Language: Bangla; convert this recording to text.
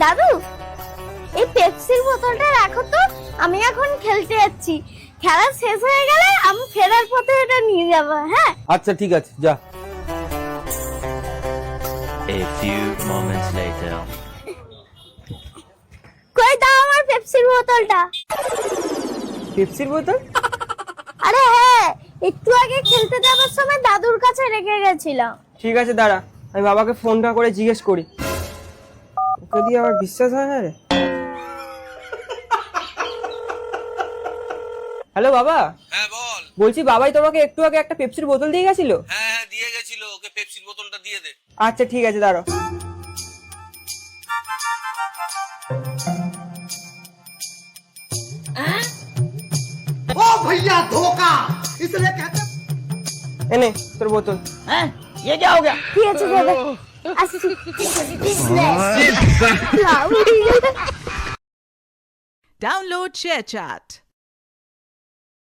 দাদু, এই পেপসির বোতলটা রাখো তো, আমি এখন খেলতে যাচ্ছি। খেলা শেষ হয়ে গেলে আমি ফেরার পথে এটা নিয়ে যাব। হ্যাঁ আচ্ছা ঠিক আছে, যা। A few moments later. কই দাও আমার পেপসির বোতলটা। পেপসির বোতল? আরে হ্যাঁ, একটু আগে খেলতে যাবার সময় দাদুর কাছে রেখে গেছিলাম। ঠিক আছে দাঁড়া, আমি বাবাকে ফোনটা করে জিজ্ঞেস করি। ওকে দিয়ে আমার বিশ্বাস হয় না রে। হ্যালো বাবা। হ্যাঁ বল। বলছি বাবাই তোমাকে একটু আগে একটা পেপসির বোতল দিয়ে গেছিল। হ্যাঁ হ্যাঁ দিয়ে গেছিল, ওকে পেপসির বোতলটা দিয়ে দে। আচ্ছা ঠিক আছে, দাঁড়াও। ओ भैया धोखा इसलिए कहते এনে তোর বোতল। ঠিক আছে দাদা, আসছি। Download ShareChat.